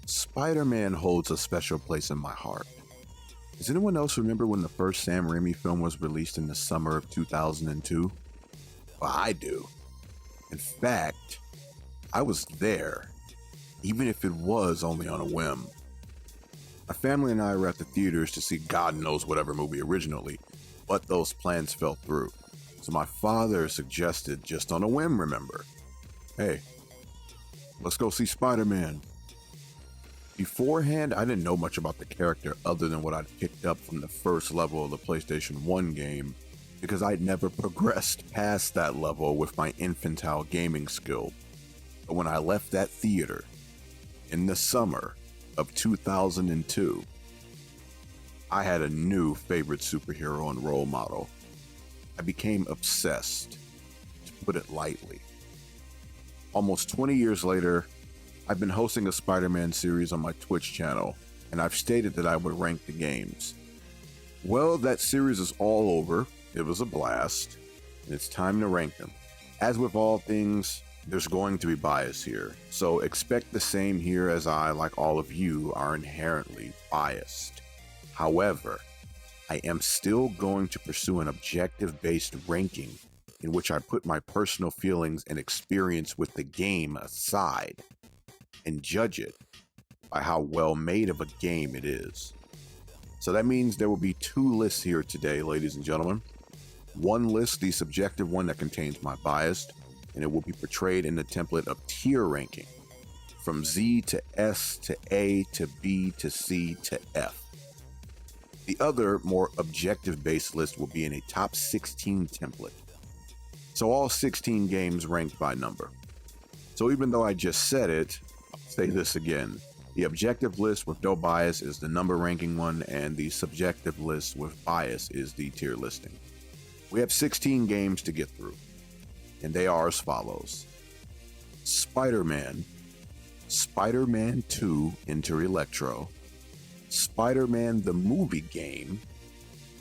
Spider-Man holds a special place in my heart. Does anyone else remember when the first Sam Raimi film was released in the summer of 2002? Well, I do. In fact, I was there, even if it was only on a whim. My family and I were at the theaters to see God knows whatever movie originally, but those plans fell through. So my father suggested, just on a whim, remember, hey, let's go see Spider-Man. Beforehand, I didn't know much about the character other than what I'd picked up from the first level of the PlayStation 1 game, because I'd never progressed past that level with my infantile gaming skill. But when I left that theater in the summer of 2002, I had a new favorite superhero and role model. I became obsessed, to put it lightly. Almost 20 years later, I've been hosting a Spider-Man series on my Twitch channel, and I've stated that I would rank the games. Well, that series is all over. It was a blast, and it's time to rank them. As with all things, there's going to be bias here, so expect the same here, as I, like all of you, are inherently biased. However, I am still going to pursue an objective-based ranking in which I put my personal feelings and experience with the game aside and judge it by how well made of a game it is. So that means there will be two lists here today, ladies and gentlemen. One list, the subjective one that contains my bias, and it will be portrayed in the template of tier ranking, from Z to S to A to B to C to F. The other, more objective-based list will be in a top 16 template. So all 16 games ranked by number. So even though I just said it, I'll say this again. The objective list with no bias is the number ranking one, and the subjective list with bias is the tier listing. We have 16 games to get through, and they are as follows. Spider-Man, Spider-Man 2 Enter Electro, Spider-Man the movie game,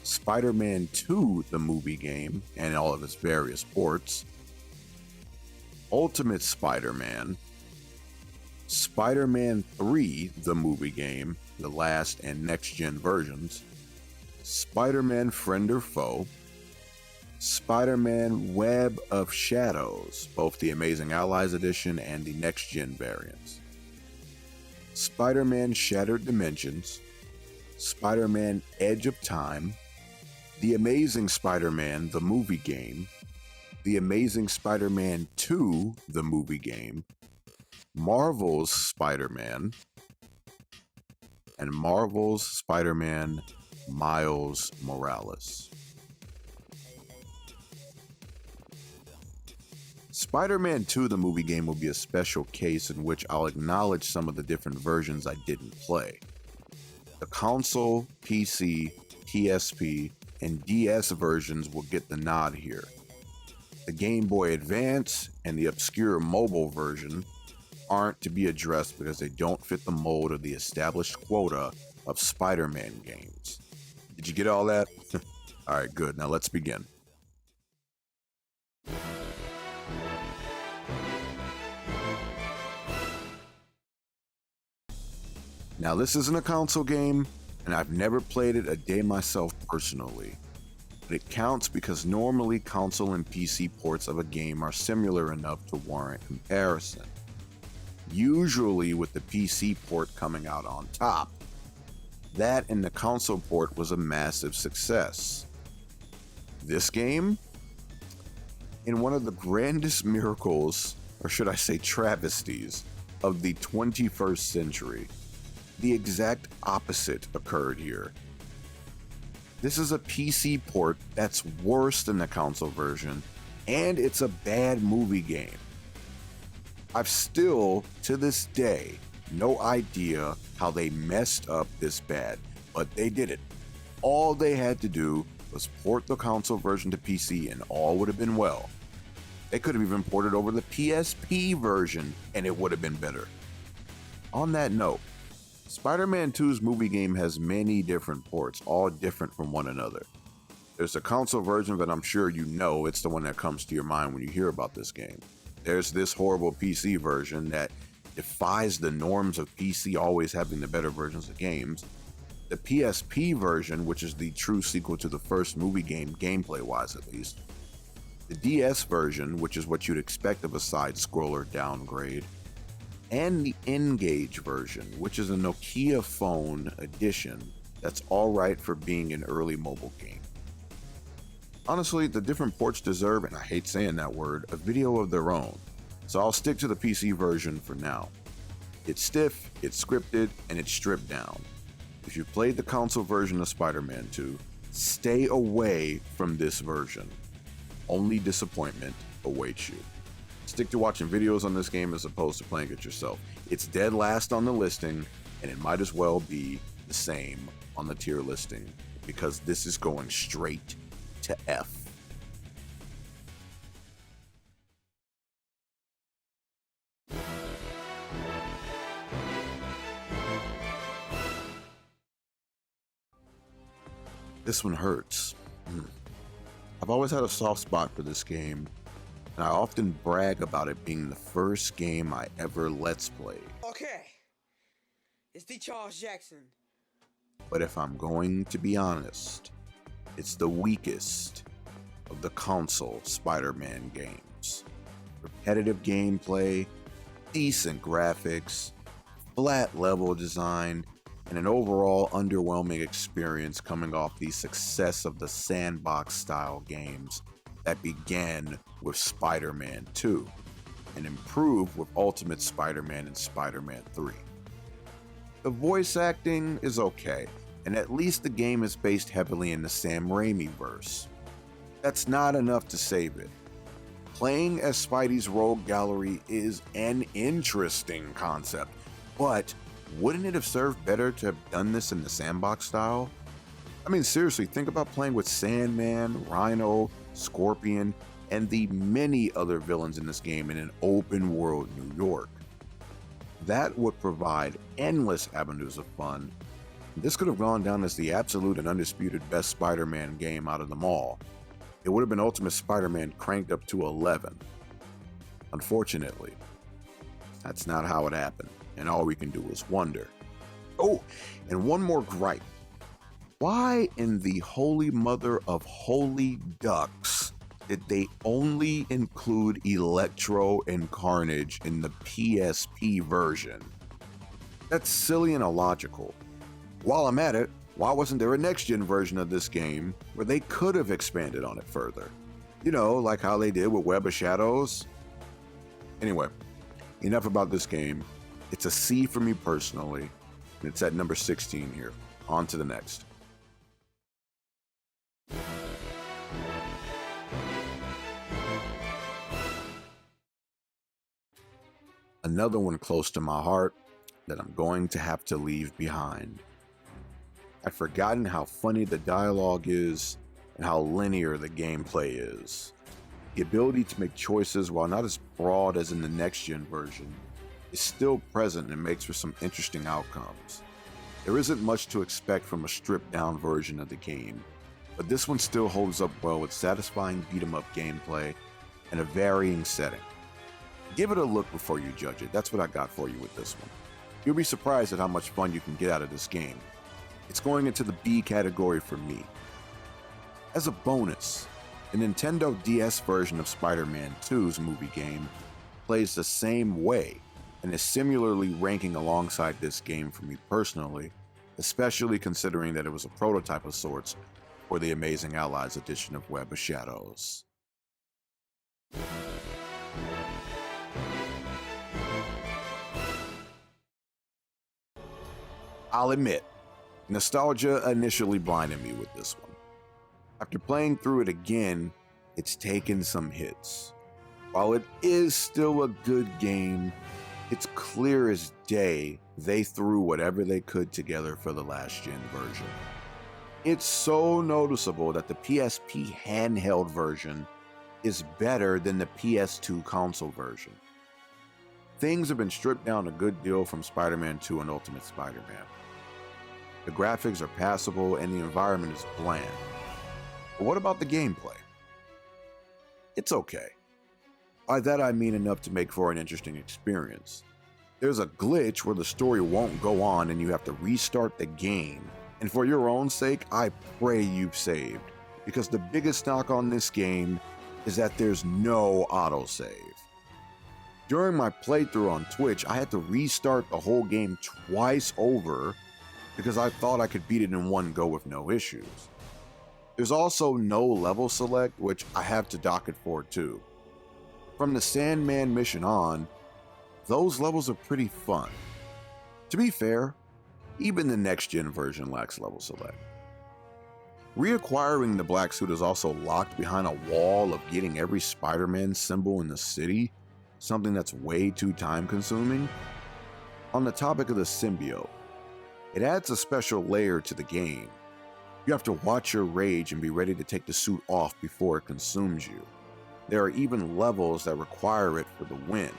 Spider-Man 2 the movie game and all of its various ports, Ultimate Spider-Man, Spider-Man 3 the movie game, the last and next-gen versions, Spider-Man Friend or Foe, Spider-Man Web of Shadows, both the Amazing Allies edition and the next-gen variants, Spider-Man Shattered Dimensions, Spider-Man Edge of Time, The Amazing Spider-Man the movie game, The Amazing Spider-Man 2 the movie game, Marvel's Spider-Man, and Marvel's Spider-Man Miles Morales. Spider-Man 2 the movie game will be a special case in which I'll acknowledge some of the different versions I didn't play. The console, PC, PSP, and DS versions will get the nod here. The Game Boy Advance and the obscure mobile version aren't to be addressed because they don't fit the mold of the established quota of Spider-Man games. Did you get all that? Alright, good. Now let's begin. Now this isn't a console game, and I've never played it a day myself personally. But it counts because normally console and PC ports of a game are similar enough to warrant comparison. Usually with the PC port coming out on top. That and the console port was a massive success. This game? In one of the grandest miracles, or should I say travesties, of the 21st century, the exact opposite occurred here. This is a PC port that's worse than the console version, and it's a bad movie game. I've still, to this day, no idea how they messed up this bad, but they did it. All they had to do was port the console version to PC and all would have been well. They could have even ported over the PSP version and it would have been better. On that note, Spider-Man 2's movie game has many different ports, all different from one another. There's a console version that I'm sure you know, it's the one that comes to your mind when you hear about this game. There's this horrible PC version that defies the norms of PC always having the better versions of games. The PSP version, which is the true sequel to the first movie game, gameplay-wise at least. The DS version, which is what you'd expect of a side-scroller downgrade. And the N-Gage version, which is a Nokia phone edition that's alright for being an early mobile game. Honestly, the different ports deserve, and I hate saying that word, a video of their own, so I'll stick to the PC version for now. It's stiff, it's scripted, and it's stripped down. If you played the console version of Spider-Man 2, stay away from this version. Only disappointment awaits you. Stick to watching videos on this game as opposed to playing it yourself. It's dead last on the listing, and it might as well be the same on the tier listing, because this is going straight to F. This one hurts. I've always had a soft spot for this game, and I often brag about it being the first game I ever Let's Played. Okay, it's the Charles Jackson. But if I'm going to be honest, it's the weakest of the console Spider-Man games. Repetitive gameplay, decent graphics, flat level design, and an overall underwhelming experience coming off the success of the sandbox-style games that began with Spider-Man 2 and improved with Ultimate Spider-Man and Spider-Man 3. The voice acting is okay, and at least the game is based heavily in the Sam Raimi verse. That's not enough to save it. Playing as Spidey's rogue gallery is an interesting concept, but wouldn't it have served better to have done this in the sandbox style? I mean, seriously, think about playing with Sandman, Rhino, Scorpion, and the many other villains in this game in an open world New York. That would provide endless avenues of fun. This could have gone down as the absolute and undisputed best Spider-Man game out of them all. It would have been Ultimate Spider-Man cranked up to 11. Unfortunately, that's not how it happened, and all we can do is wonder. Oh, and one more gripe. Why in the holy mother of holy ducks did they only include Electro and Carnage in the PSP version? That's silly and illogical. While I'm at it, why wasn't there a next-gen version of this game where they could have expanded on it further? You know, like how they did with Web of Shadows? Anyway, enough about this game. It's a C for me personally, and it's at number 16 here. On to the next. Another one close to my heart that I'm going to have to leave behind. I've forgotten how funny the dialogue is and how linear the gameplay is. The ability to make choices, while not as broad as in the next-gen version, is still present and makes for some interesting outcomes. There isn't much to expect from a stripped-down version of the game, but this one still holds up well with satisfying beat-em-up gameplay and a varying setting. Give it a look before you judge it. That's what I got for you with this one. You'll be surprised at how much fun you can get out of this game. It's going into the B category for me. As a bonus, the Nintendo DS version of Spider-Man 2's movie game plays the same way and is similarly ranking alongside this game for me personally, especially considering that it was a prototype of sorts for the Amazing Allies edition of Web of Shadows. I'll admit, nostalgia initially blinded me with this one. After playing through it again, it's taken some hits. While it is still a good game, it's clear as day they threw whatever they could together for the last-gen version. It's so noticeable that the PSP handheld version is better than the PS2 console version. Things have been stripped down a good deal from Spider-Man 2 and Ultimate Spider-Man. The graphics are passable and the environment is bland. But what about the gameplay? It's okay. By that I mean enough to make for an interesting experience. There's a glitch where the story won't go on and you have to restart the game. And for your own sake, I pray you've saved, because the biggest knock on this game is that there's no autosave. During my playthrough on Twitch, I had to restart the whole game twice over because I thought I could beat it in one go with no issues. There's also no level select, which I have to dock it for too. From the Sandman mission on, those levels are pretty fun. To be fair, even the next-gen version lacks level select. Reacquiring the black suit is also locked behind a wall of getting every Spider-Man symbol in the city, something that's way too time-consuming. On the topic of the symbiote, it adds a special layer to the game. You have to watch your rage and be ready to take the suit off before it consumes you. There are even levels that require it for the win.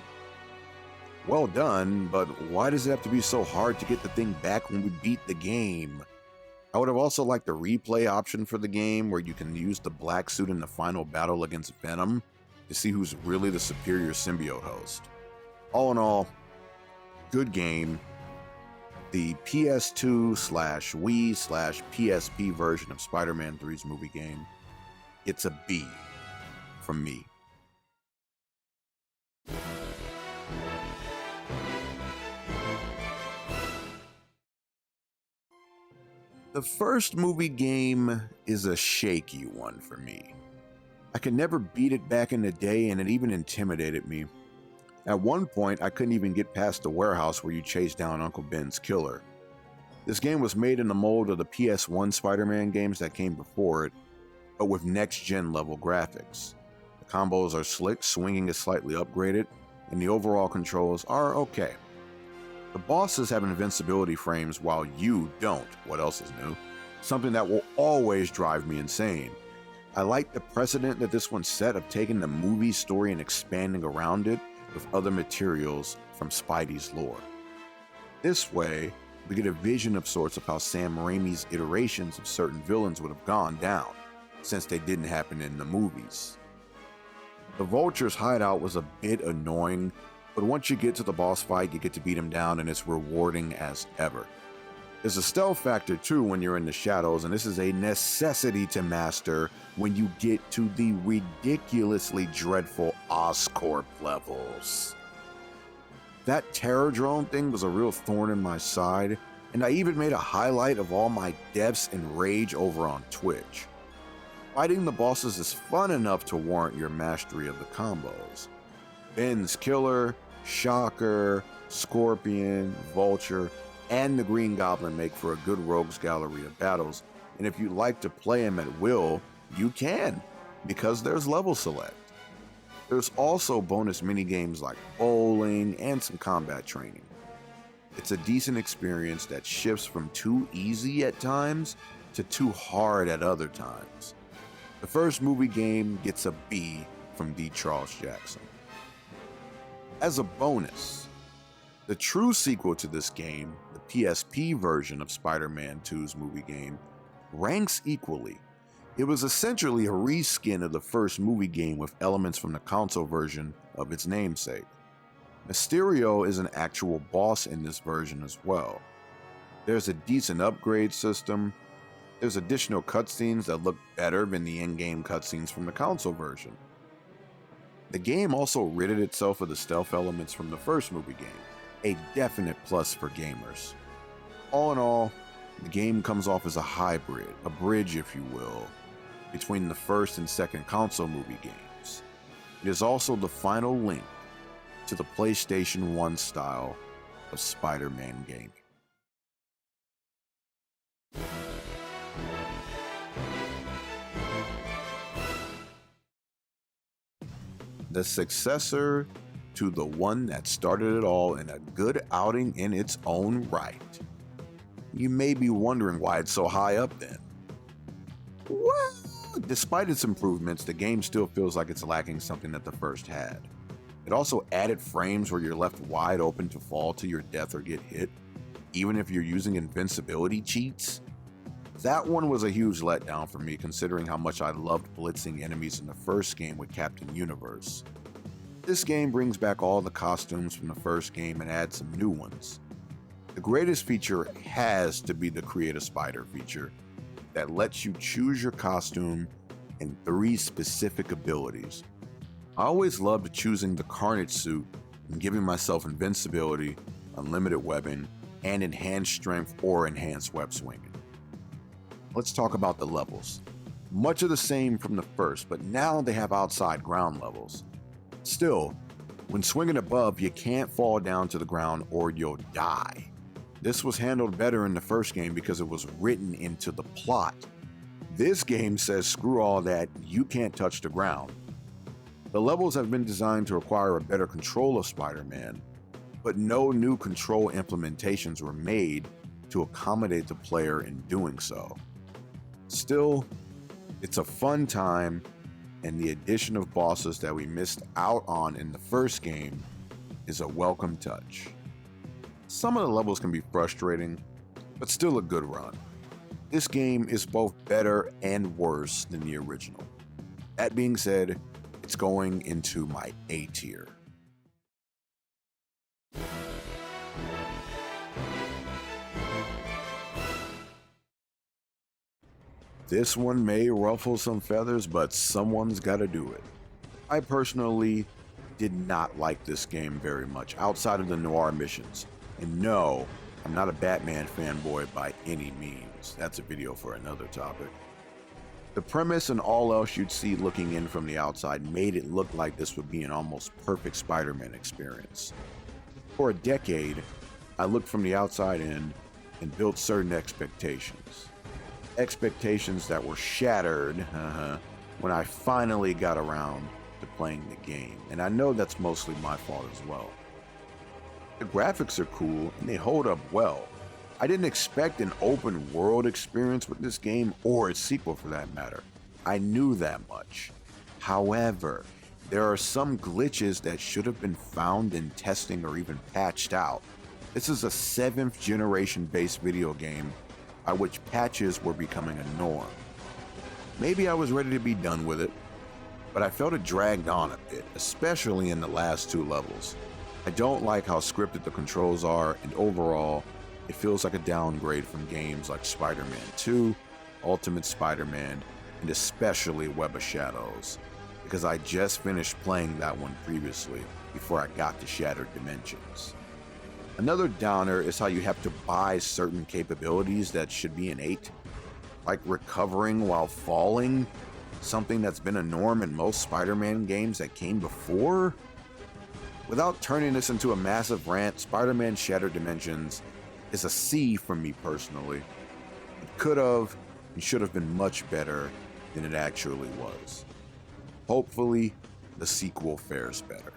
Well done, but why does it have to be so hard to get the thing back when we beat the game? I would have also liked the replay option for the game where you can use the black suit in the final battle against Venom to see who's really the superior symbiote host. All in all, good game. The PS2/Wii/PSP version of Spider-Man 3's movie game, it's a B from me. The first movie game is a shaky one for me. I could never beat it back in the day, and it even intimidated me. At one point, I couldn't even get past the warehouse where you chase down Uncle Ben's killer. This game was made in the mold of the PS1 Spider-Man games that came before it, but with next-gen level graphics. The combos are slick, swinging is slightly upgraded, and the overall controls are okay. The bosses have invincibility frames while you don't. What else is new? Something that will always drive me insane. I like the precedent that this one set of taking the movie story and expanding around it with other materials from Spidey's lore. This way, we get a vision of sorts of how Sam Raimi's iterations of certain villains would have gone down, since they didn't happen in the movies. The Vulture's hideout was a bit annoying, but once you get to the boss fight, you get to beat him down and it's rewarding as ever. There's a stealth factor too when you're in the shadows, and this is a necessity to master when you get to the ridiculously dreadful Oscorp levels. That terror drone thing was a real thorn in my side, and I even made a highlight of all my deaths and rage over on Twitch. Fighting the bosses is fun enough to warrant your mastery of the combos. Ben's killer, Shocker, Scorpion, Vulture, and the Green Goblin make for a good rogues gallery of battles, and if you like to play them at will, you can, because there's level select. There's also bonus minigames like bowling and some combat training. It's a decent experience that shifts from too easy at times to too hard at other times. The first movie game gets a B from D. Charles Jackson. As a bonus, the true sequel to this game, the PSP version of Spider-Man 2's movie game, ranks equally. It was essentially a reskin of the first movie game with elements from the console version of its namesake. Mysterio is an actual boss in this version as well. There's a decent upgrade system. There's additional cutscenes that look better than the in-game cutscenes from the console version. The game also ridded itself of the stealth elements from the first movie game, a definite plus for gamers. All in all, the game comes off as a hybrid, a bridge if you will, between the first and second console movie games. It is also the final link to the PlayStation 1 style of Spider-Man gaming. The successor to the one that started it all, and a good outing in its own right. You may be wondering why it's so high up then. Well, despite its improvements, the game still feels like it's lacking something that the first had. It also added frames where you're left wide open to fall to your death or get hit, even if you're using invincibility cheats. That one was a huge letdown for me, considering how much I loved blitzing enemies in the first game with Captain Universe. This game brings back all the costumes from the first game and adds some new ones. The greatest feature has to be the Create a Spider feature that lets you choose your costume and 3 specific abilities. I always loved choosing the Carnage suit and giving myself invincibility, unlimited weapon, and enhanced strength or enhanced web swinging. Let's talk about the levels. Much of the same from the first, but now they have outside ground levels. Still, when swinging above, you can't fall down to the ground or you'll die. This was handled better in the first game because it was written into the plot. This game says screw all that, you can't touch the ground. The levels have been designed to require a better control of Spider-Man, but no new control implementations were made to accommodate the player in doing so. Still, it's a fun time, and the addition of bosses that we missed out on in the first game is a welcome touch. Some of the levels can be frustrating, but still a good run. This game is both better and worse than the original. That being said, it's going into my A tier. This one may ruffle some feathers, but someone's gotta do it. I personally did not like this game very much, outside of the noir missions. And no, I'm not a Batman fanboy by any means. That's a video for another topic. The premise and all else you'd see looking in from the outside made it look like this would be an almost perfect Spider-Man experience. For a decade, I looked from the outside in and built certain expectations. Expectations that were shattered when I finally got around to playing the game, and I know that's mostly my fault as well. The graphics are cool and they hold up well. I didn't expect an open world experience with this game, or its sequel for that matter. I knew that much. However, there are some glitches that should have been found in testing or even patched out. This is a 7th generation based video game by which patches were becoming a norm. Maybe I was ready to be done with it, but I felt it dragged on a bit, especially in the last 2 levels. I don't like how scripted the controls are, and overall, it feels like a downgrade from games like Spider-Man 2, Ultimate Spider-Man, and especially Web of Shadows, because I just finished playing that one previously before I got to Shattered Dimensions. Another downer is how you have to buy certain capabilities that should be innate, like recovering while falling, something that's been a norm in most Spider-Man games that came before. Without turning this into a massive rant, Spider-Man Shattered Dimensions is a C for me personally. It could have and should have been much better than it actually was. Hopefully, the sequel fares better.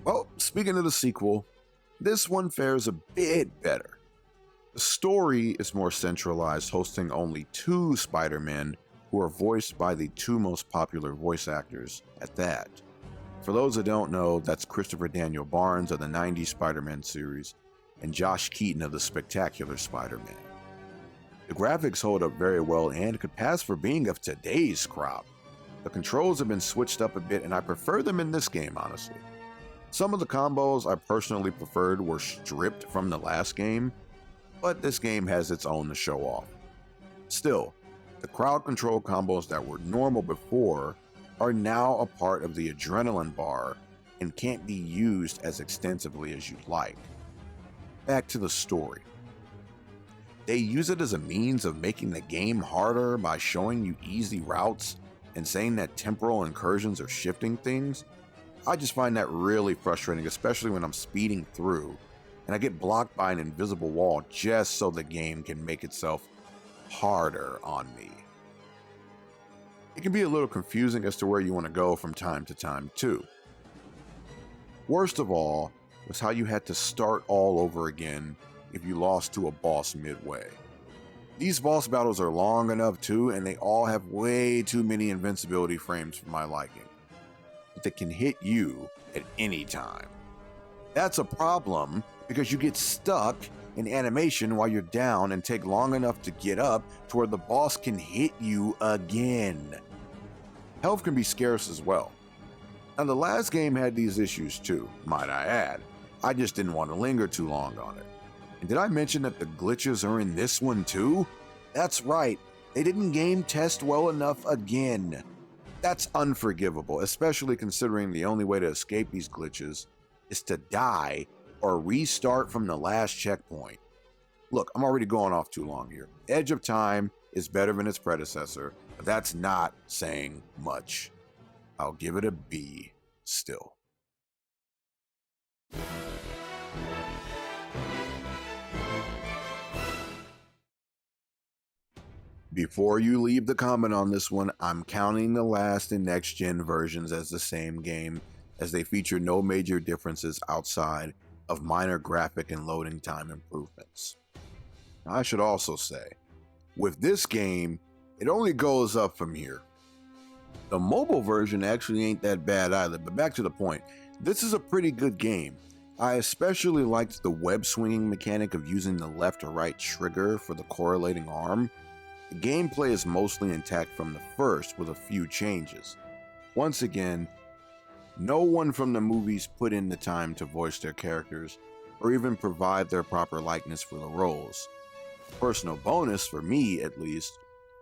Well, speaking of the sequel, this one fares a bit better. The story is more centralized, hosting only 2 Spider-Men who are voiced by the 2 most popular voice actors at that. For those that don't know, that's Christopher Daniel Barnes of the 90s Spider-Man series and Josh Keaton of the Spectacular Spider-Man. The graphics hold up very well and could pass for being of today's crop. The controls have been switched up a bit and I prefer them in this game, honestly. Some of the combos I personally preferred were stripped from the last game, but this game has its own to show off. Still, the crowd control combos that were normal before are now a part of the adrenaline bar and can't be used as extensively as you'd like. Back to the story. They use it as a means of making the game harder by showing you easy routes and saying that temporal incursions are shifting things. I just find that really frustrating, especially when I'm speeding through and I get blocked by an invisible wall just so the game can make itself harder on me. It can be a little confusing as to where you want to go from time to time too. Worst of all was how you had to start all over again if you lost to a boss midway. These boss battles are long enough too, and they all have way too many invincibility frames for my liking. But they can hit you at any time. That's a problem because you get stuck in animation while you're down and take long enough to get up to where the boss can hit you again. Health can be scarce as well. Now, the last game had these issues too, might I add. I just didn't want to linger too long on it. And did I mention that the glitches are in this one too? That's right, they didn't game test well enough again. That's unforgivable, especially considering the only way to escape these glitches is to die or restart from the last checkpoint. Look, I'm already going off too long here. Edge of Time is better than its predecessor, but that's not saying much. I'll give it a B still. Before you leave the comment on this one, I'm counting the last and next gen versions as the same game, as they feature no major differences outside of minor graphic and loading time improvements. Now, I should also say, with this game, it only goes up from here. The mobile version actually ain't that bad either, but back to the point, this is a pretty good game. I especially liked the web swinging mechanic of using the left or right trigger for the correlating arm. The gameplay is mostly intact from the first, with a few changes. Once again, no one from the movies put in the time to voice their characters, or even provide their proper likeness for the roles. A personal bonus, for me at least,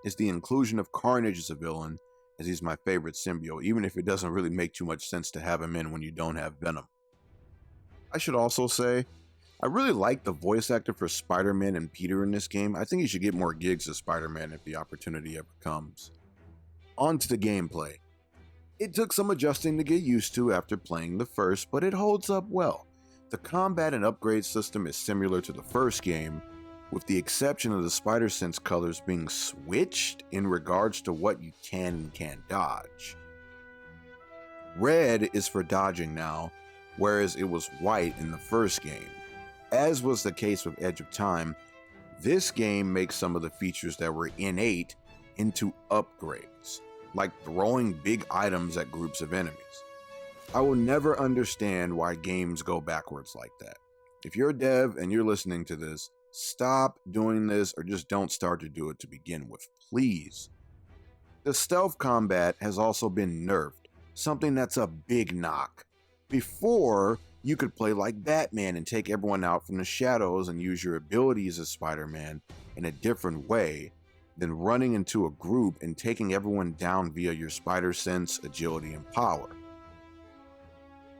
is the inclusion of Carnage as a villain, as he's my favorite symbiote, even if it doesn't really make too much sense to have him in when you don't have Venom. I should also say, I really like the voice actor for Spider-Man and Peter in this game. I think he should get more gigs as Spider-Man if the opportunity ever comes. On to the gameplay. It took some adjusting to get used to after playing the first, but it holds up well. The combat and upgrade system is similar to the first game, with the exception of the Spider-Sense colors being switched in regards to what you can and can't dodge. Red is for dodging now, whereas it was white in the first game. As was the case with Edge of Time, this game makes some of the features that were innate into upgrades, like throwing big items at groups of enemies. I will never understand why games go backwards like that. If you're a dev and you're listening to this, stop doing this or just don't start to do it to begin with, please. The stealth combat has also been nerfed, something that's a big knock. Before, you could play like Batman and take everyone out from the shadows and use your abilities as Spider-Man in a different way than running into a group and taking everyone down via your spider sense, agility, and power.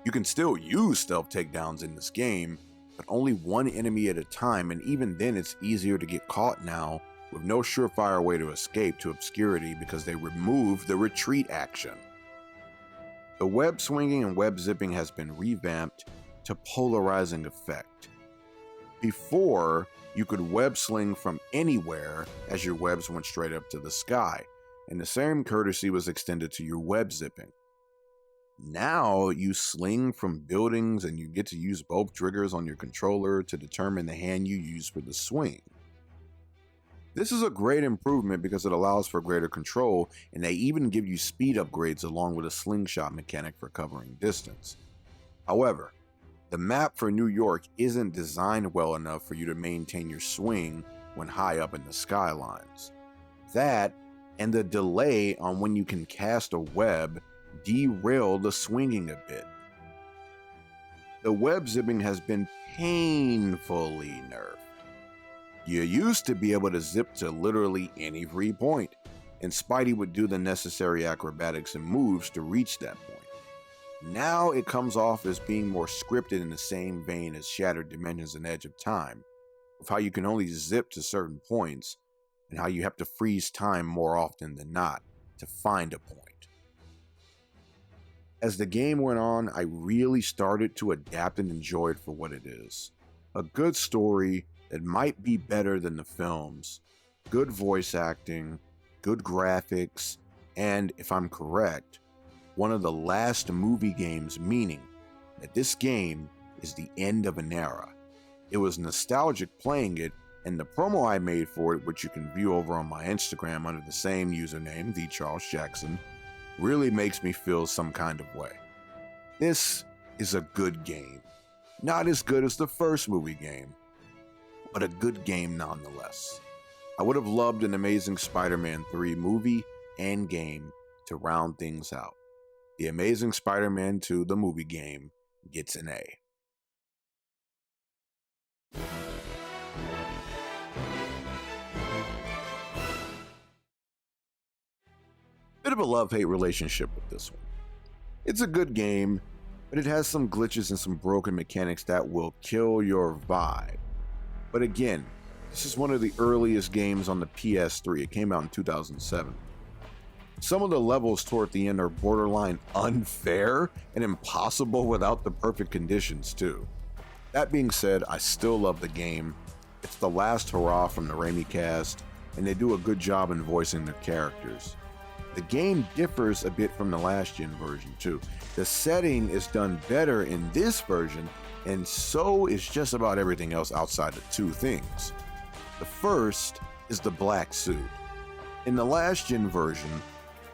You can still use stealth takedowns in this game, but only one enemy at a time, and even then it's easier to get caught now with no surefire way to escape to obscurity because they removed the retreat action. The web swinging and web zipping has been revamped to polarizing effect. Before, you could web sling from anywhere as your webs went straight up to the sky, and the same courtesy was extended to your web zipping. Now you sling from buildings and you get to use both triggers on your controller to determine the hand you use for the swing. This is a great improvement because it allows for greater control, and they even give you speed upgrades along with a slingshot mechanic for covering distance. However, the map for New York isn't designed well enough for you to maintain your swing when high up in the skylines. That, and the delay on when you can cast a web, derail the swinging a bit. The web zipping has been painfully nerfed. You used to be able to zip to literally any free point, and Spidey would do the necessary acrobatics and moves to reach that point. Now it comes off as being more scripted in the same vein as Shattered Dimensions and Edge of Time, with how you can only zip to certain points, and how you have to freeze time more often than not to find a point. As the game went on, I really started to adapt and enjoy it for what it is. A good story that might be better than the films, good voice acting, good graphics, and, if I'm correct, one of the last movie games, meaning that this game is the end of an era. It was nostalgic playing it, and the promo I made for it, which you can view over on my Instagram under the same username, TheCharlesJackson, really makes me feel some kind of way. This is a good game. Not as good as the first movie game, but a good game nonetheless. I would have loved an Amazing Spider-Man 3 movie and game to round things out. The Amazing Spider-Man 2, the movie game, gets an A. Bit of a love-hate relationship with this one. It's a good game, but it has some glitches and some broken mechanics that will kill your vibe. But again, this is one of the earliest games on the PS3. It came out in 2007. Some of the levels toward the end are borderline unfair and impossible without the perfect conditions too. That being said, I still love the game. It's the last hurrah from the Raimi cast, and they do a good job in voicing their characters. The game differs a bit from the last gen version too. The setting is done better in this version, and so is just about everything else outside of two things. The first is the black suit. In the last gen version,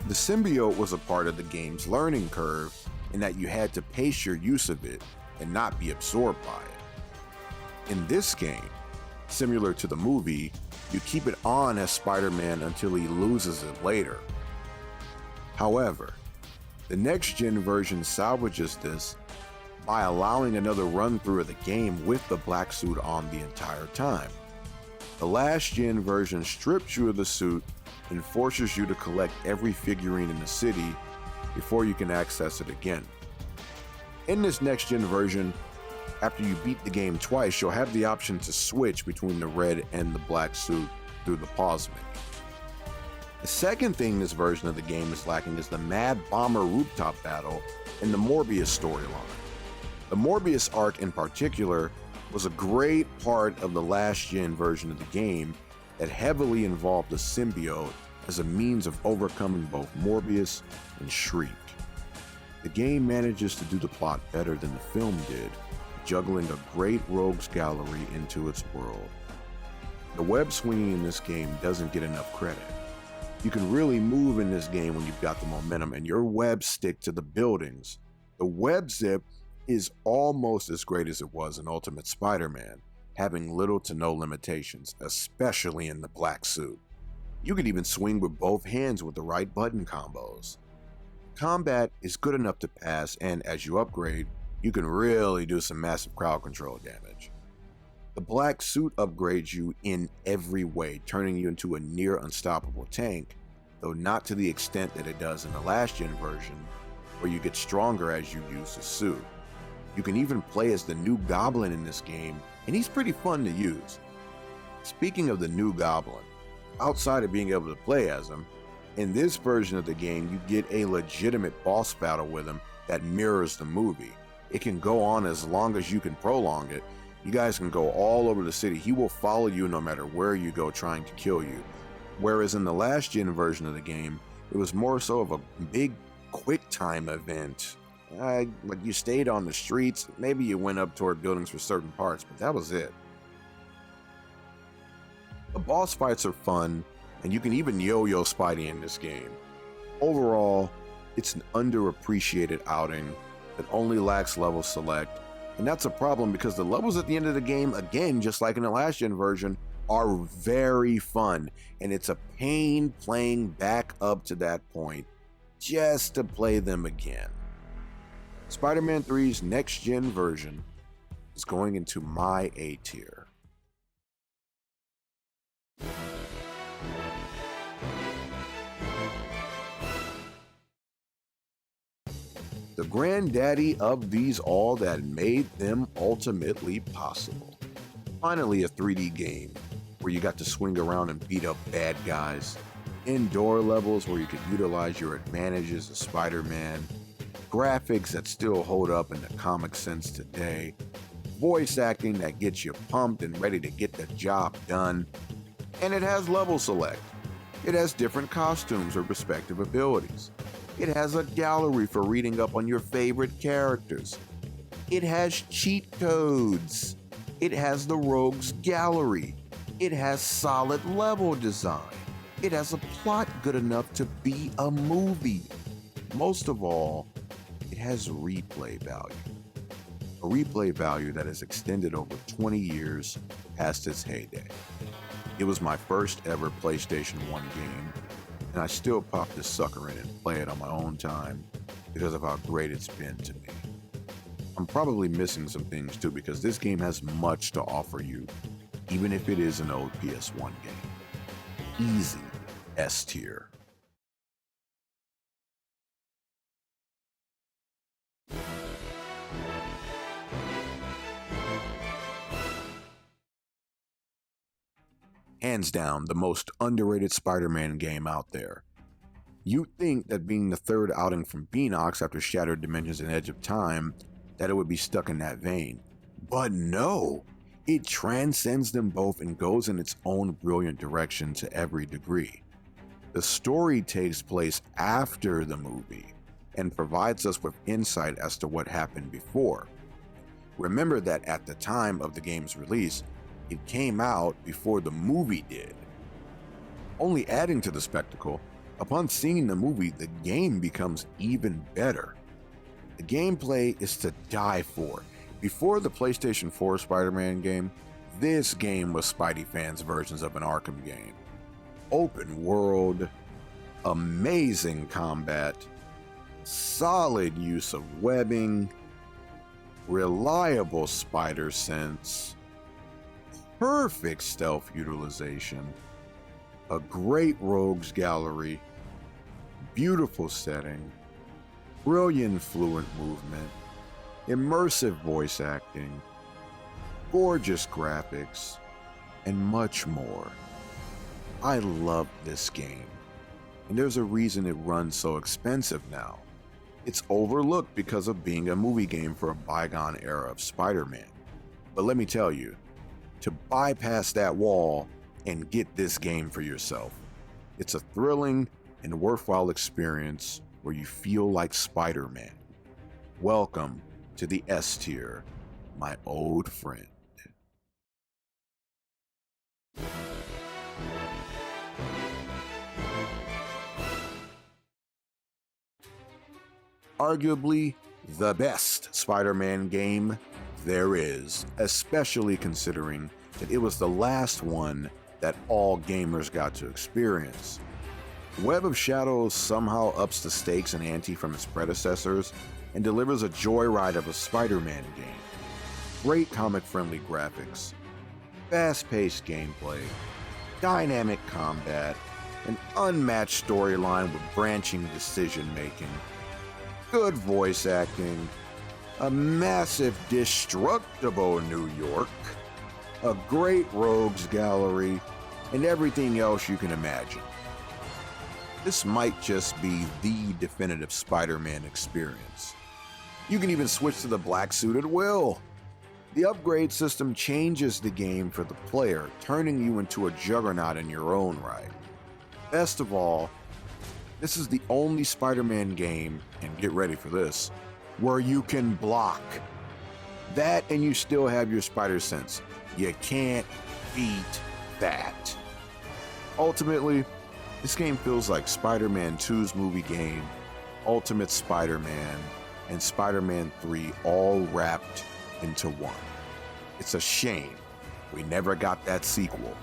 the symbiote was a part of the game's learning curve in that you had to pace your use of it and not be absorbed by it. In this game, similar to the movie, you keep it on as Spider-Man until he loses it later. However, the next-gen version salvages this by allowing another run-through of the game with the black suit on the entire time. The last-gen version strips you of the suit and forces you to collect every figurine in the city before you can access it again. In this next-gen version, after you beat the game twice, you'll have the option to switch between the red and the black suit through the pause menu. The second thing this version of the game is lacking is the Mad Bomber rooftop battle and the Morbius storyline. The Morbius arc in particular was a great part of the last-gen version of the game that heavily involved the symbiote as a means of overcoming both Morbius and Shriek. The game manages to do the plot better than the film did, juggling a great rogues gallery into its world. The web swinging in this game doesn't get enough credit. You can really move in this game when you've got the momentum and your webs stick to the buildings. The web zip is almost as great as it was in Ultimate Spider-Man, having little to no limitations, especially in the black suit. You can even swing with both hands with the right button combos. Combat is good enough to pass, and as you upgrade, you can really do some massive crowd control damage. The black suit upgrades you in every way, turning you into a near unstoppable tank, though not to the extent that it does in the last gen version, where you get stronger as you use the suit. You can even play as the new Goblin in this game, and he's pretty fun to use. Speaking of the new Goblin, outside of being able to play as him, in this version of the game you get a legitimate boss battle with him that mirrors the movie. It can go on as long as you can prolong it. You guys can go all over the city. He will follow you no matter where you go trying to kill you. Whereas in the last gen version of the game, it was more so of a big quick time event. Like you stayed on the streets, maybe you went up toward buildings for certain parts, but that was it. The boss fights are fun, and you can even yo-yo Spidey in this game. Overall, it's an underappreciated outing that only lacks level select, and that's a problem because the levels at the end of the game, again, just like in the last gen version, are very fun, and it's a pain playing back up to that point just to play them again. Spider-Man 3's next gen version is going into my A tier. The granddaddy of these all that made them ultimately possible. Finally a 3D game where you got to swing around and beat up bad guys, indoor levels where you could utilize your advantages as Spider-Man, graphics that still hold up in the comic sense today, voice acting that gets you pumped and ready to get the job done, and it has level select. It has different costumes with respective abilities. It has a gallery for reading up on your favorite characters. It has cheat codes. It has the rogues gallery. It has solid level design. It has a plot good enough to be a movie. Most of all, it has replay value. a replay value that has extended over 20 years past its heyday. It was my first ever PlayStation 1 game, and I still pop this sucker in and play it on my own time because of how great it's been to me. I'm probably missing some things too because this game has much to offer you, even if it is an old PS1 game. Easy S tier. Hands down, the most underrated Spider-Man game out there. You'd think that being the third outing from Beenox after Shattered Dimensions and Edge of Time, that it would be stuck in that vein. But no! It transcends them both and goes in its own brilliant direction to every degree. The story takes place after the movie and provides us with insight as to what happened before. Remember that at the time of the game's release, it came out before the movie did. Only adding to the spectacle, upon seeing the movie, the game becomes even better. The gameplay is to die for. Before the PlayStation 4 Spider-Man game, this game was Spidey fans' versions of an Arkham game. Open world, amazing combat, solid use of webbing, reliable spider sense, perfect stealth utilization, a great rogues gallery, beautiful setting, brilliant fluent movement, immersive voice acting, gorgeous graphics, and much more. I love this game, and there's a reason it runs so expensive now. It's overlooked because of being a movie game for a bygone era of Spider-Man. But let me tell you, to bypass that wall and get this game for yourself. It's a thrilling and worthwhile experience where you feel like Spider-Man. Welcome to the S tier, my old friend. Arguably the best Spider-Man game there is, especially considering that it was the last one that all gamers got to experience. Web of Shadows somehow ups the stakes and ante from its predecessors and delivers a joyride of a Spider-Man game. Great comic-friendly graphics, fast-paced gameplay, dynamic combat, an unmatched storyline with branching decision-making, good voice acting, a massive destructible New York, a great rogues gallery, and everything else you can imagine. This might just be the definitive Spider-Man experience. You can even switch to the black suit at will. The upgrade system changes the game for the player, turning you into a juggernaut in your own right. Best of all, this is the only Spider-Man game, and get ready for this, where you can block. That and you still have your spider sense. You can't beat that. Ultimately, this game feels like Spider-Man 2's movie game, Ultimate Spider-Man, and Spider-Man 3 all wrapped into one. It's a shame we never got that sequel.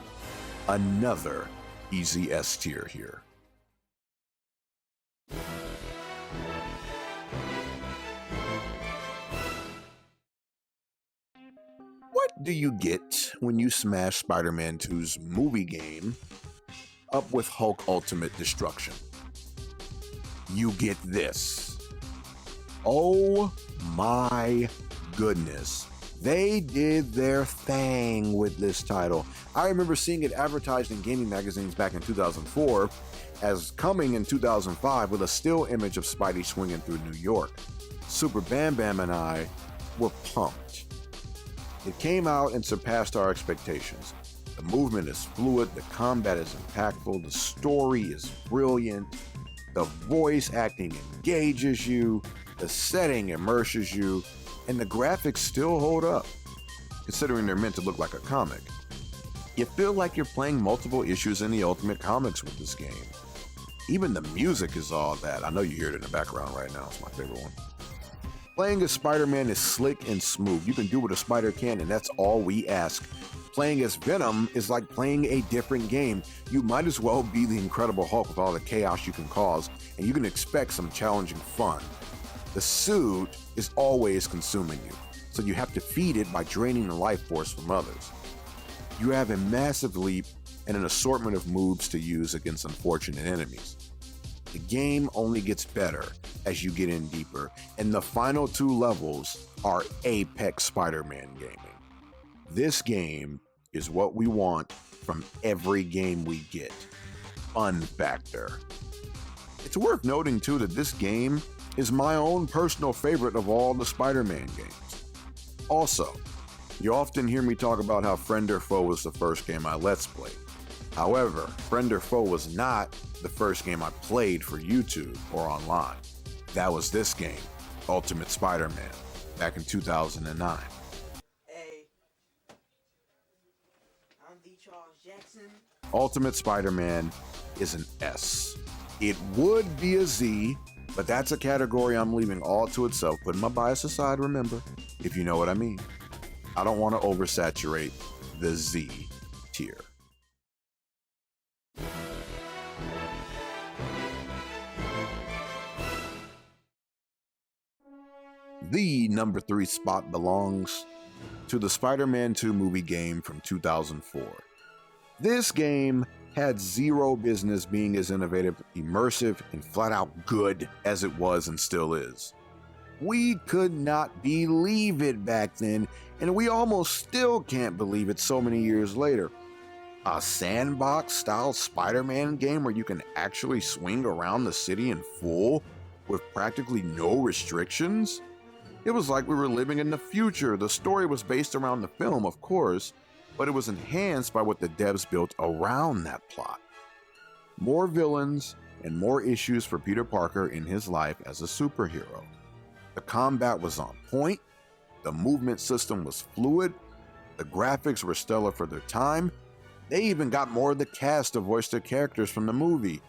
Another easy S tier here. What do you get when you smash Spider-Man 2's movie game up with Hulk Ultimate Destruction? You get this. Oh my goodness. They did their thing with this title. I remember seeing it advertised in gaming magazines back in 2004 as coming in 2005 with a still image of Spidey swinging through New York. Super Bam Bam and I were pumped. It came out and surpassed our expectations. The movement is fluid, the combat is impactful, the story is brilliant, the voice acting engages you, the setting immerses you, and the graphics still hold up, considering they're meant to look like a comic. You feel like you're playing multiple issues in the Ultimate Comics with this game. Even the music is all that. I know you hear it in the background right now, it's my favorite one. Playing as Spider-Man is slick and smooth. You can do what a spider can, and that's all we ask. Playing as Venom is like playing a different game. You might as well be the Incredible Hulk with all the chaos you can cause, and you can expect some challenging fun. The suit is always consuming you, so you have to feed it by draining the life force from others. You have a massive leap and an assortment of moves to use against unfortunate enemies. The game only gets better as you get in deeper, and the final 2 levels are apex Spider-Man gaming. This game is what we want from every game we get. Fun factor. It's worth noting too that this game is my own personal favorite of all the Spider-Man games. Also, you often hear me talk about how Friend or Foe was the first game I Let's Played. However, Friend or Foe was not the first game I played for YouTube or online. That was this game, Ultimate Spider-Man, back in 2009. Hey, I'm the Charles Jackson. Ultimate Spider-Man is an S. It would be a Z, but that's a category I'm leaving all to itself, putting my bias aside, remember, if you know what I mean. I don't want to oversaturate the Z tier. The number 3 spot belongs to the Spider-Man 2 movie game from 2004. This game had zero business being as innovative, immersive, and flat out good as it was and still is. We could not believe it back then, and we almost still can't believe it so many years later. A sandbox-style Spider-Man game where you can actually swing around the city in full with practically no restrictions? It was like we were living in the future. The story was based around the film, of course, but it was enhanced by what the devs built around that plot. More villains and more issues for Peter Parker in his life as a superhero. The combat was on point, the movement system was fluid, the graphics were stellar for their time. They even got more of the cast to voice their characters from the movie.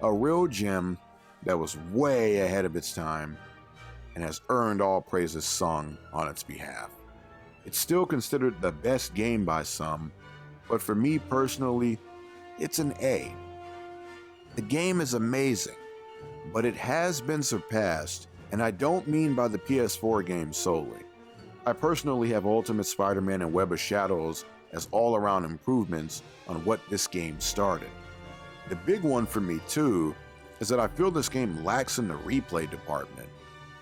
A real gem that was way ahead of its time and has earned all praises sung on its behalf. It's still considered the best game by some, but for me personally, it's an A. The game is amazing, but it has been surpassed, and I don't mean by the PS4 game solely. I personally have Ultimate Spider-Man and Web of Shadows as all-around improvements on what this game started. The big one for me too is that I feel this game lacks in the replay department.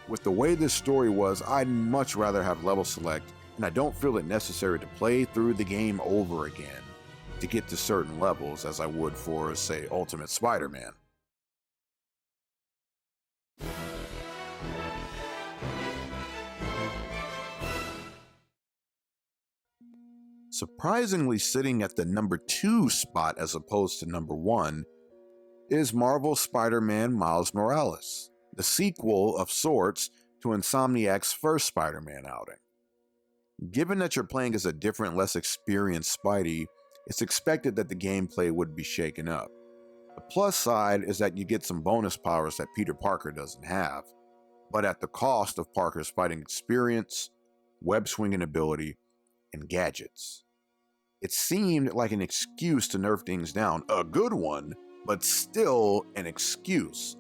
With the way this story was, I'd much rather have level select, and I don't feel it necessary to play through the game over again to get to certain levels as I would for, say, Ultimate Spider-Man. Surprisingly sitting at the number 2 spot as opposed to number 1 is Marvel's Spider-Man Miles Morales, the sequel of sorts to Insomniac's first Spider-Man outing. Given that you're playing as a different, less experienced Spidey, it's expected that the gameplay would be shaken up. The plus side is that you get some bonus powers that Peter Parker doesn't have, but at the cost of Parker's fighting experience, web-swinging ability, and gadgets. It seemed like an excuse to nerf things down, a good one, but still an excuse.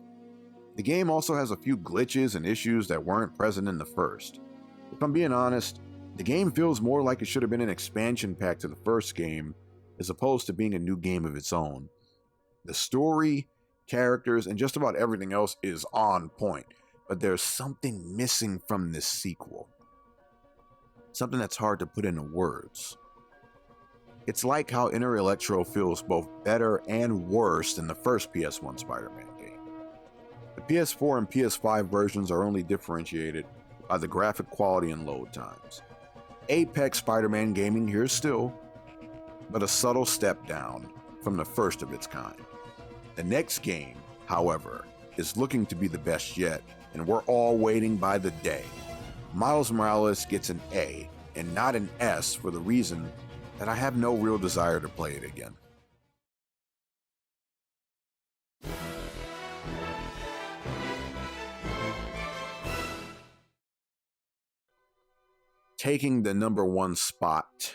The game also has a few glitches and issues that weren't present in the first. If I'm being honest, the game feels more like it should have been an expansion pack to the first game, as opposed to being a new game of its own. The story, characters, and just about everything else is on point, but there's something missing from this sequel. Something that's hard to put into words. It's like how Inner Electro feels both better and worse than the first PS1 Spider-Man game. The PS4 and PS5 versions are only differentiated by the graphic quality and load times. Apex Spider-Man gaming here still, but a subtle step down from the first of its kind. The next game, however, is looking to be the best yet, and we're all waiting by the day. Miles Morales gets an A and not an S for the reason that I have no real desire to play it again. taking the #1 spot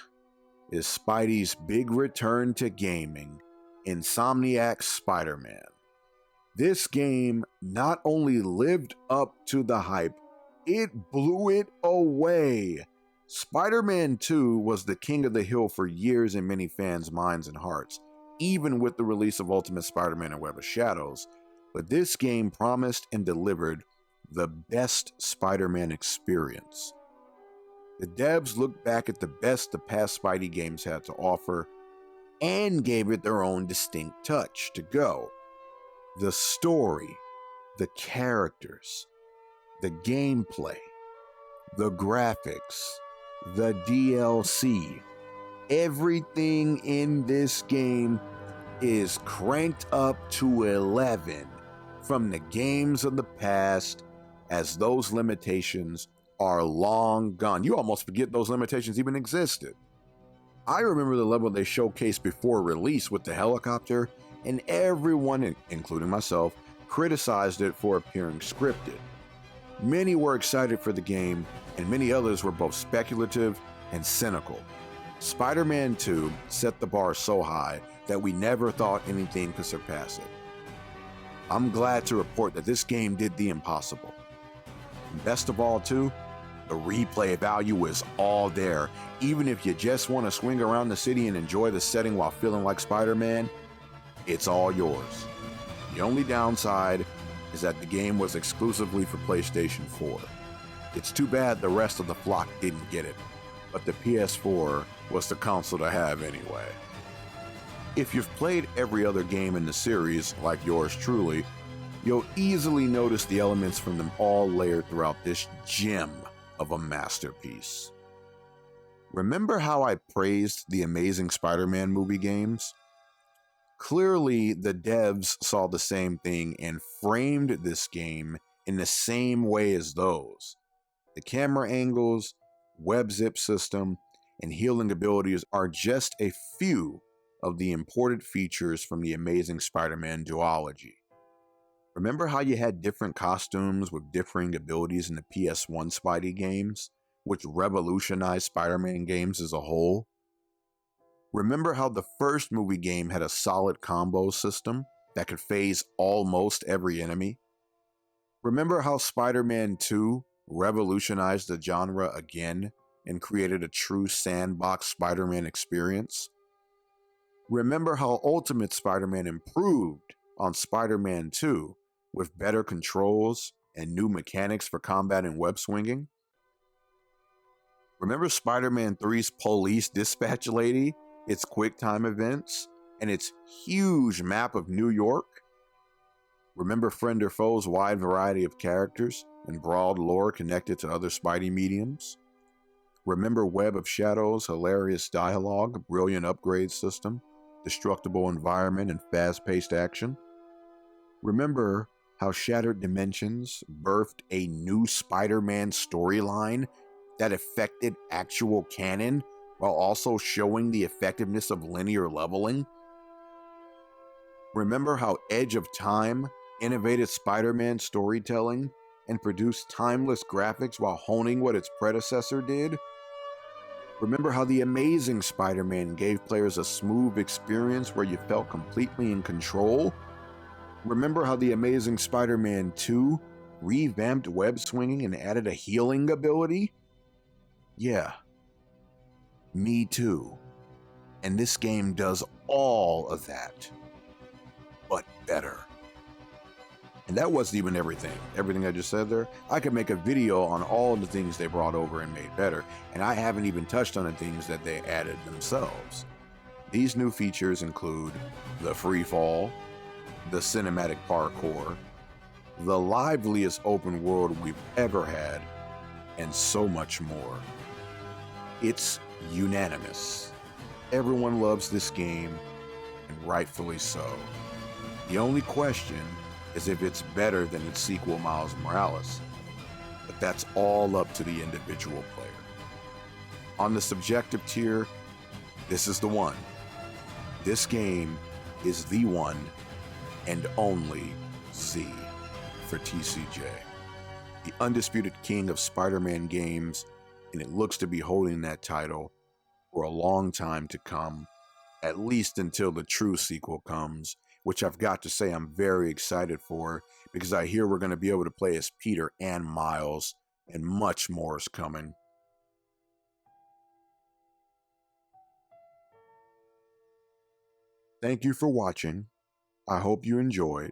is Spidey's big return to gaming, Insomniac's Spider-Man. This game not only lived up to the hype, it blew it away. Spider-Man 2 was the king of the hill for years in many fans' minds and hearts, even with the release of Ultimate Spider-Man and Web of Shadows. But this game promised and delivered the best Spider-Man experience. The devs looked back at the best the past Spidey games had to offer and gave it their own distinct touch to go. The story, the characters, the gameplay, the graphics, the DLC, everything in this game is cranked up to 11 from the games of the past, as those limitations are long gone. You almost forget those limitations even existed. I remember the level they showcased before release with the helicopter, and everyone, including myself, criticized it for appearing scripted. Many were excited for the game, and many others were both speculative and cynical. Spider-Man 2 set the bar so high that we never thought anything could surpass it. I'm glad to report that this game did the impossible. And best of all, too, the replay value is all there. Even if you just want to swing around the city and enjoy the setting while feeling like Spider-Man, it's all yours. The only downside is that the game was exclusively for PlayStation 4. It's too bad the rest of the flock didn't get it, but the PS4 was the console to have anyway. If you've played every other game in the series, like yours truly, you'll easily notice the elements from them all layered throughout this gem of a masterpiece. Remember how I praised the Amazing Spider-Man movie games? Clearly, the devs saw the same thing and framed this game in the same way as those. The camera angles, web zip system, and healing abilities are just a few of the imported features from the Amazing Spider-Man duology. Remember how you had different costumes with differing abilities in the PS1 Spidey games, which revolutionized Spider-Man games as a whole? Remember how the first movie game had a solid combo system that could phase almost every enemy? Remember how Spider-Man 2 revolutionized the genre again and created a true sandbox Spider-Man experience? Remember how Ultimate Spider-Man improved on Spider-Man 2 with better controls and new mechanics for combat and web swinging? Remember Spider-Man 3's police dispatch lady, its QuickTime events, and its huge map of New York? Remember Friend or Foe's wide variety of characters and broad lore connected to other Spidey mediums? Remember Web of Shadows' hilarious dialogue, brilliant upgrade system, destructible environment, and fast-paced action? Remember how Shattered Dimensions birthed a new Spider-Man storyline that affected actual canon while also showing the effectiveness of linear leveling? Remember how Edge of Time innovated Spider-Man storytelling and produced timeless graphics while honing what its predecessor did? Remember how The Amazing Spider-Man gave players a smooth experience where you felt completely in control? Remember how The Amazing Spider-Man 2 revamped web swinging and added a healing ability? Yeah, me too. And this game does all of that, but better. And that wasn't even everything I just said there. I could make a video on all of the things they brought over and made better, and I haven't even touched on the things that they added themselves. These new features include the free fall, the cinematic parkour, the liveliest open world we've ever had, and so much more. It's unanimous. Everyone loves this game, and rightfully so. The only question is if it's better than its sequel Miles Morales, but that's all up to the individual player. On the subjective tier, this is the one. This game is the one and only Z for TCJ, the undisputed king of Spider-Man games and it looks to be holding that title for a long time to come, at least until the true sequel comes, which I've got to say I'm very excited for, because I hear we're going to be able to play as Peter and Miles, and much more is coming. Thank you for watching. I hope you enjoyed.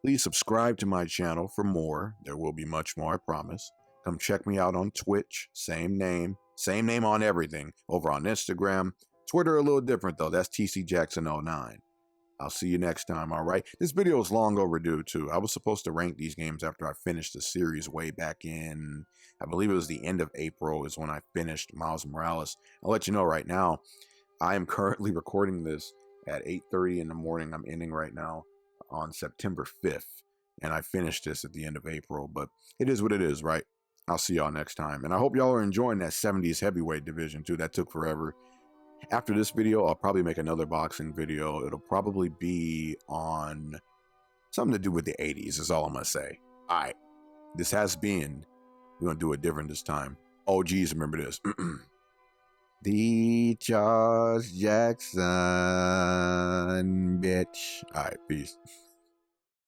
Please subscribe to my channel for more. There will be much more, I promise. Come check me out on Twitch, same name on everything, over on Instagram. Twitter a little different though, that's TCJackson09. I'll see you next time, all right? This video is long overdue too. I was supposed to rank these games after I finished the series way back in, I believe it was the end of April is when I finished Miles Morales. I'll let you know right now, I am currently recording this at 8:30 in the morning. I'm ending right now on September 5th, and I finished this at the end of April, but it is what it is, right? I'll see y'all next time, and I hope y'all are enjoying that 70s heavyweight division too. That took forever. After this video, I'll probably make another boxing video. It'll probably be on something to do with the 80s is all I'm gonna say. All right, this has been, we're gonna do it different this time. Oh geez, remember this. The Charles Jackson, bitch. All right, peace.